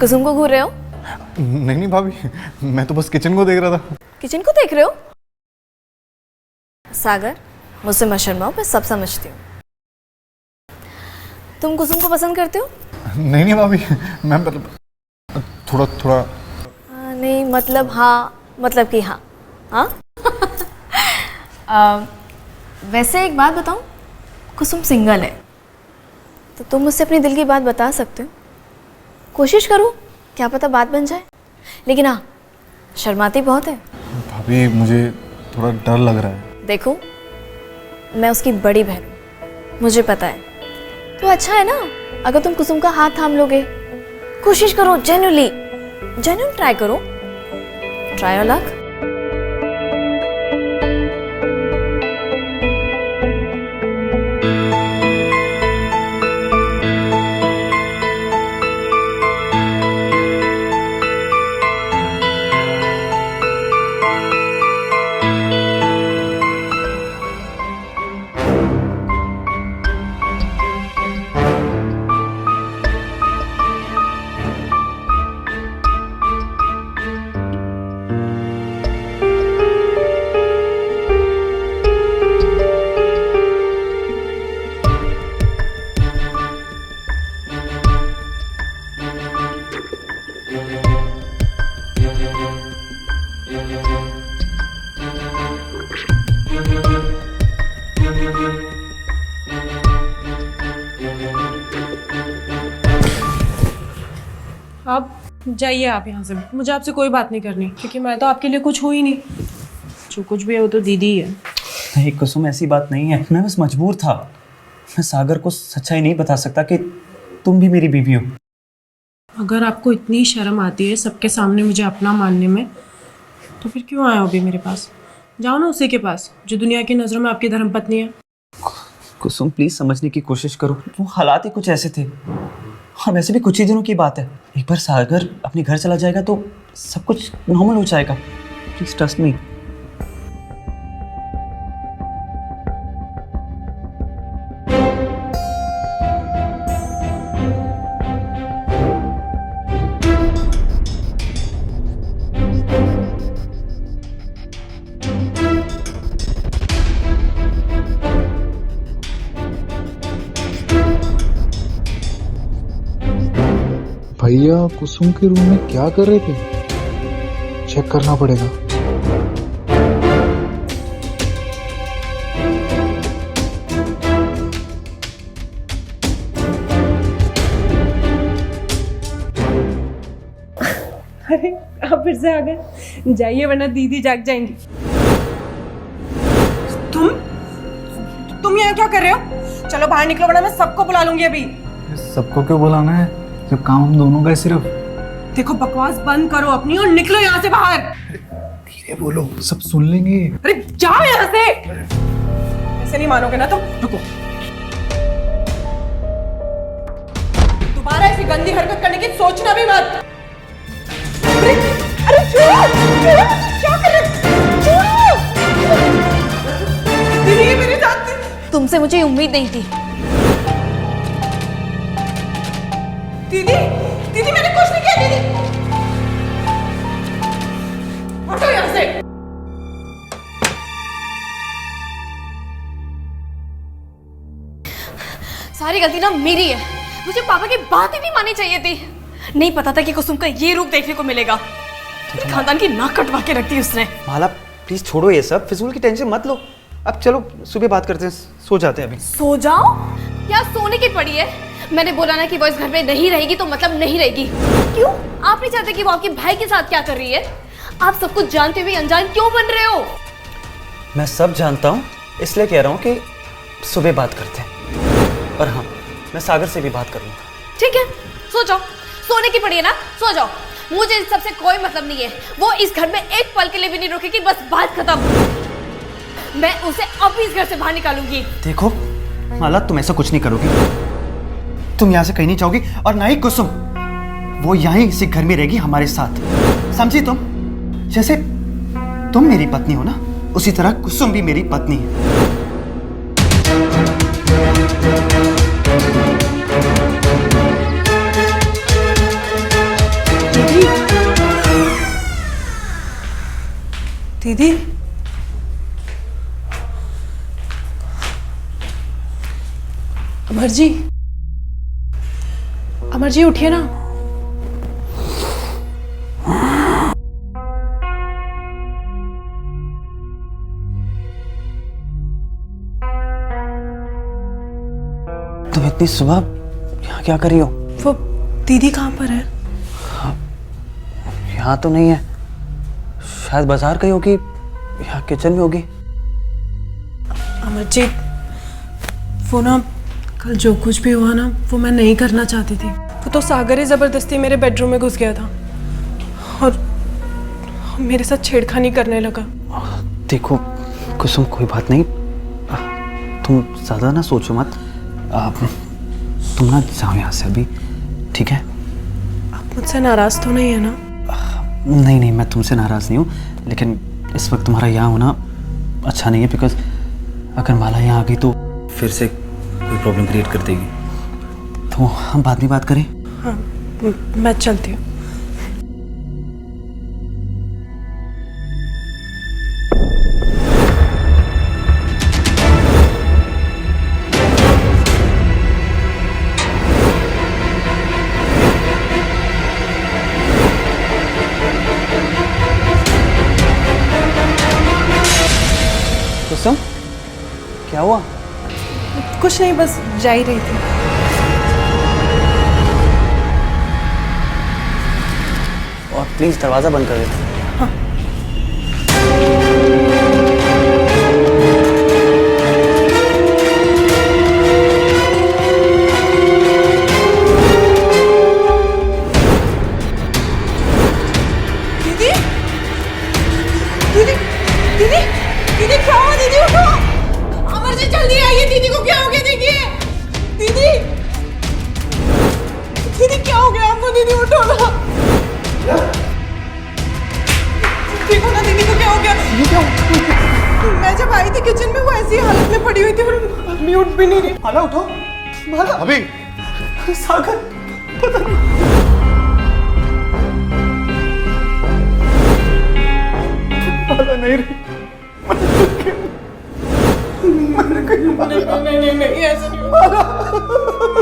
कुसुम को घूर रहे हो? नहीं नहीं भाभी, मैं तो बस किचन को देख रहा था। किचन को देख रहे हो? सागर, मुझसे मत शर्माओ, मैं सब समझती हूँ। तुम कुसुम को पसंद करते हो? नहीं नहीं भाभी, मैं मतलब थोड़ा थोड़ा। नहीं मतलब हाँ, मतलब कि हाँ हाँ। वैसे एक बात बताऊँ, कुसुम सिंगल है, तो तुम मुझसे अपनी दिल की बात बता सकते हो। कोशिश करो, क्या पता बात बन जाए। लेकिन हाँ, शर्माती बहुत है। भाभी मुझे थोड़ा डर लग रहा है। देखो, मैं उसकी बड़ी बहन हूँ, मुझे पता है। तो अच्छा है ना अगर तुम कुसुम का हाथ थाम लोगे। कोशिश करो, जेन्युइन ट्राई करो। Try your luck. अब जाइए आप यहाँ से, मुझे आपसे कोई बात नहीं करनी, क्योंकि मैं तो आपके लिए कुछ हूँ ही नहीं। जो कुछ भी है वो तो दीदी ही है। नहीं कुसुम, ऐसी बात नहीं है, मैं बस मजबूर था। मैं सागर को सच्चाई नहीं बता सकता कि तुम भी मेरी बीवी हो। अगर आपको इतनी शर्म आती है सबके सामने मुझे अपना मानने में, तो फिर क्यों आए हो अभी मेरे पास? जाओ ना उसी के पास जो दुनिया की नज़रों में आपकी धर्मपत्नी है। कुसुम प्लीज समझने की कोशिश करो, वो हालात ही कुछ ऐसे थे। और वैसे भी कुछ ही दिनों की बात है, एक बार सागर अपने घर चला जाएगा तो सब कुछ नॉर्मल हो जाएगा। Please trust me. भैया कुसुम के रूम में क्या कर रहे थे? चेक करना पड़ेगा। अरे आप फिर से आ गए, जाइए वरना दीदी जाग जाएंगी। तुम यहाँ क्या कर रहे हो? चलो बाहर निकलो वरना मैं सबको बुला लूंगी अभी। सबको क्यों बुलाना है जब काम हम दोनों का है सिर्फ? देखो बकवास बंद करो अपनी और निकलो यहाँ से बाहर। धीरे बोलो, सब सुन लेंगे। अरे जाओ यहाँ से। ऐसे नहीं मानोगे ना तुम। रुको, दोबारा ऐसी गंदी हरकत करने की सोचना भी मत। अरे छोड़ो, क्या कर रहे हो? दीदी ये मेरे साथ थी। तुमसे मुझे उम्मीद नहीं थी। दीदी मैंने कुछ नहीं किया। दीदी हटो यहाँ से। सारी गलती ना मेरी है, मुझे पापा की बात ही नहीं माननी चाहिए थी। नहीं पता था कि कुसुम का ये रूप देखने को मिलेगा। मेरे खानदान की नाक कटवा के रख दी उसने। माला प्लीज छोड़ो ये सब, फिजूल की टेंशन मत लो। अब चलो सुबह बात करते हैं, सो जाते हैं अभी। सो जाओ? क्या सोने की पड़ी है? मैंने बोला ना कि वो इस घर में नहीं रहेगी तो मतलब नहीं रहेगी। क्यों? आप नहीं चाहते कि वो आपके भाई के साथ क्या कर रही है? आप सब कुछ जानते हुए अनजान क्यों बन रहे हो? मैं सब जानता हूँ, इसलिए कह रहा हूँ कि सुबह बात करते हैं। और हाँ, मैं सागर से भी बात करूँगा। ठीक है, सो जाओ। सोने की पड़ी है ना, सो जाओ। मुझे इस सबसे कोई मतलब नहीं है। वो इस घर में एक पल के लिए भी नहीं रुकेगी, बस बात खत्म। मैं उसे अभी इस घर से बाहर निकालूंगी। देखो माला, तुम ऐसा कुछ नहीं करोगी। तुम यहाँ से कहीं नहीं जाओगी और ना ही कुसुम। वो यहीं इसी घर में रहेगी हमारे साथ, समझी तुम? जैसे तुम मेरी पत्नी हो ना, उसी तरह कुसुम भी मेरी पत्नी है। दीदी, अमर जी उठिए ना। तुम इतनी सुबह यहाँ क्या कर रही हो? वो दीदी कहाँ पर है? यहाँ तो नहीं है, शायद बाजार गई होगी, यहाँ किचन में होगी। अमरजीत, वो ना कल जो कुछ भी हुआ ना वो मैं नहीं करना चाहती थी। वो तो सागर ही ज़बरदस्ती मेरे बेडरूम में घुस गया था और मेरे साथ छेड़खानी करने लगा। देखो कुसुम, कोई बात नहीं, तुम ज़्यादा ना सोचो मत। तुम ना जाओ यहाँ से अभी, ठीक है? आप मुझसे नाराज़ तो नहीं है ना? नहीं नहीं, मैं तुमसे नाराज़ नहीं हूँ, लेकिन इस वक्त तुम्हारा यहाँ होना अच्छा नहीं है, बिकॉज अगर माला यहाँ आ गई तो फिर से कोई प्रॉब्लम क्रिएट कर देगी। तो हम बाद में बात करें? हाँ, मैं चलती हूँ। कुसुम, क्या हुआ? कुछ नहीं, बस जा ही रही थी। और प्लीज दरवाजा बंद कर देना। दीदी, दीदी, दीदी, दीदी क्या हुआ? दीदी उठो, अमर जी जल्दी आइए, दीदी को क्या हो गया? देखिए दीदी, दीदी क्या हो गया आपको? दीदी उठो ना, देखो ना दीदी को क्या हो गया? मैं जब आई थी किचन में वो ऐसी हालत में पड़ी हुई थी और अभी उठ भी नहीं रही। माला उठो, माला। अभी सागर, पता नहीं। माला नहीं रही। नहीं ऐसा नहीं होगा।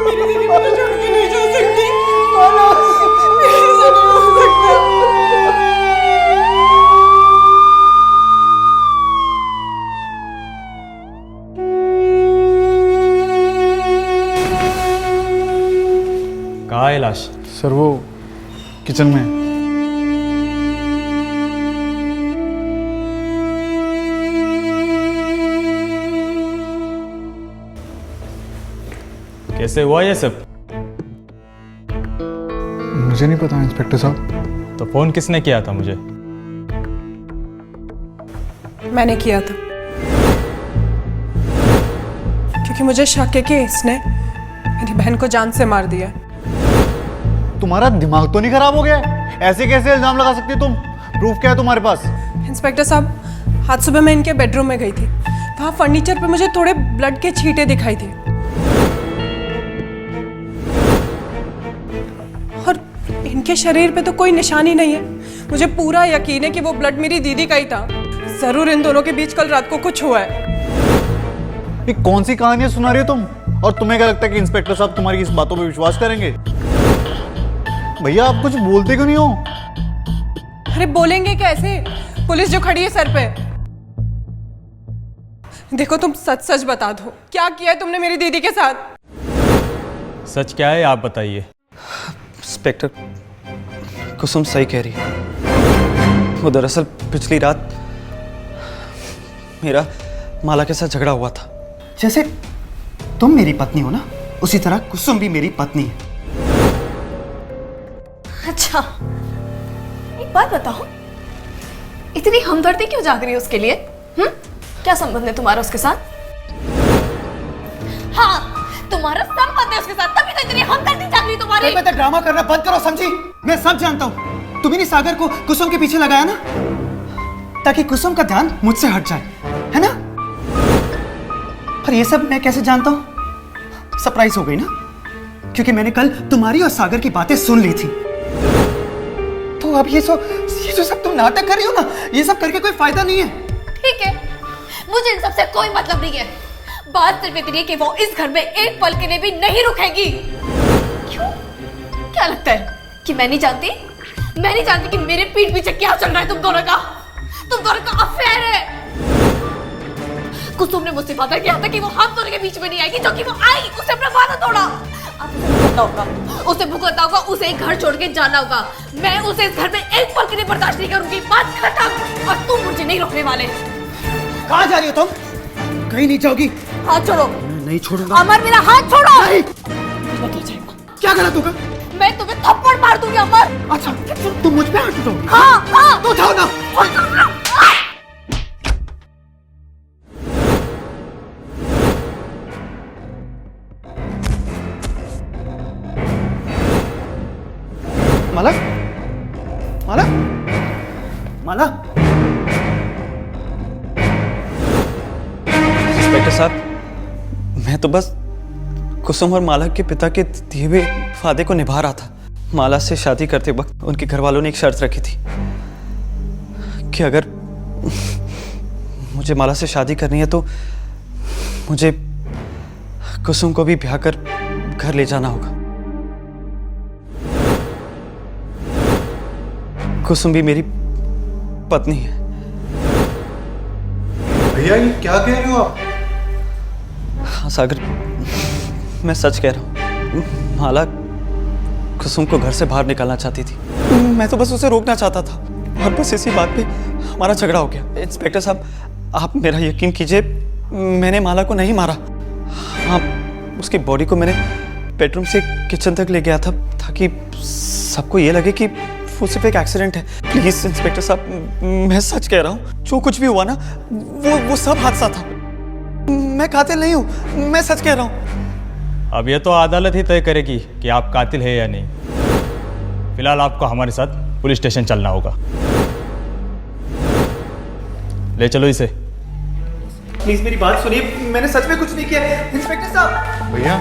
मेरी दीदी मुझे छोड़ के नहीं जा सकती। ऐसा नहीं हो सकता। कहाँ है लाश? सर वो किचन में है। कैसे हुआ ये सब? मुझे नहीं पता इंस्पेक्टर साहब। तो फोन किसने किया था मुझे? मैंने किया था क्योंकि मुझे शक है कि इसने मेरी बहन को जान से मार दिया। तुम्हारा दिमाग तो नहीं खराब हो गया? ऐसे कैसे इल्जाम लगा सकती हो तुम? प्रूफ क्या है तुम्हारे पास? इंस्पेक्टर साहब, आज सुबह मैं इनके बेडरूम में गई थी। वहाँ फर्नीचर पे मुझे थोड़े ब्लड के छींटे दिखाई थे और इनके शरीर पे तो कोई निशानी नहीं है। मुझे पूरा यकीन है कि वो ब्लड मेरी दीदी का ही था। जरूर इन दोनों के बीच कल रात को कुछ हुआ है। ये कौन सी कहानियां सुना रही हो तुम? और तुम्हें क्या लगता है कि इंस्पेक्टर साहब तुम्हारी इस बातों पे विश्वास करेंगे? भैया आप कुछ बोलते क्यों नहीं हो? अरे बोलेंगे कैसे? पुलिस जो खड़ी है सर पे। देखो तुम सच सच बता दो, क्या किया है तुमने मेरी दीदी के साथ? सच क्या है आप बताइए। इंस्पेक्टर, कुसुम सही कह रही है। वो दरअसल पिछली रात मेरा माला के साथ झगड़ा हुआ था। जैसे तुम मेरी पत्नी हो ना, उसी तरह कुसुम भी मेरी पत्नी है। अच्छा, एक बात बताओ, इतनी हमदर्दी क्यों जाग रही है उसके लिए? क्या संबंध है तुम्हारा उसके साथ? हाँ, तुम्हारा संबंध है उसके साथ, तभी तो इतनी हमदर्दी जाग रही है तुम्हारी। मैं तो ड्रामा करना बंद करो, समझी? मैं सब जानता हूँ। तुमने सागर को कुसुम के पीछे लगाया ना, ताकि कुसुम का ध्यान मुझसे हट जाए, है ना? पर ये सब मैं कैसे जानता हूँ? सरप्राइज हो गई ना, क्योंकि मैंने कल तुम्हारी और सागर की बातें सुन ली थी। तो अब ये ये जो सब तुम नाटक कर रही हो ना, ये सब करके कोई फायदा नहीं है। ठीक है, मुझे इन सबसे कोई मतलब नहीं है। बात सिर्फ इतनी है कि वो इस घर में एक पल के लिए भी नहीं रुकेगी। क्यों? क्या लगता है कि मैं नहीं जानती? मैं नहीं जानती कि मेरे पीठ पीछे क्या चल रहा है तुम दोनों का? तुम दोनों का अफेयर है। कुसुम ने मुझसे वादा किया था कि वो हम दोनों के बीच में नहीं आएगी, जो कि वो आई, उसने अपना वादा तोड़ा। अब उसे भुगतना होगा, उसे एक घर छोड़ के जाना होगा। मैं उसे इस घर में एक पल के लिए बर्दाश्त नहीं करूंगी। बात खत्म। और तुम मुझे नहीं रोकने वाले। कहाँ जा रही हो तुम? कहीं नहीं जाओगी। हाथ छोड़ो। मैं नहीं छोड़ूंगा। अमर, मेरा हाथ छोड़ो। नहीं। क्या गलत होगा? मैं तुम्हें थप्पड़ मार दूंगी अमर। अच्छा, तुम मुझ पे हाथ उठाओगी? हाँ हाँ। तो उठाओ ना। माला, माला, माला। इंस्पेक्टर साहब, मैं तो बस कुसुम और माला के पिता के दिए हुए वादे को निभा रहा था। माला से शादी करते वक्त उनके घर वालों ने एक शर्त रखी थी कि अगर मुझे माला से शादी करनी है तो मुझे कुसुम को भी ब्याह कर घर ले जाना होगा। कुसुम भी मेरी पत्नी है। भैया ये क्या कह रहे हो आप? हाँ सागर, मैं सच कह रहा हूँ। माला कुसुम को घर से बाहर निकालना चाहती थी। मैं तो बस उसे रोकना चाहता था और बस इसी बात पे हमारा झगड़ा हो गया। इंस्पेक्टर साहब, आप मेरा यकीन कीजिए, मैंने माला को नहीं मारा। हाँ, उसकी बॉडी को मैंने बेडरूम से किचन तक ले गया था ताकि सबको ये लगे कि वो सिर्फ एक एक्सीडेंट है। प्लीज इंस्पेक्टर साहब, मैं सच कह रहा हूँ, जो कुछ भी हुआ ना वो सब हादसा था। मैं कातिल नहीं हूँ, मैं सच कह रहा हूँ। अब ये तो अदालत ही तय करेगी कि आप कातिल है या नहीं। फिलहाल आपको हमारे साथ पुलिस स्टेशन चलना होगा। ले चलो इसे। प्लीज मेरी बात सुनिए, मैंने सच में कुछ नहीं किया। इंस्पेक्टर साहब। भैया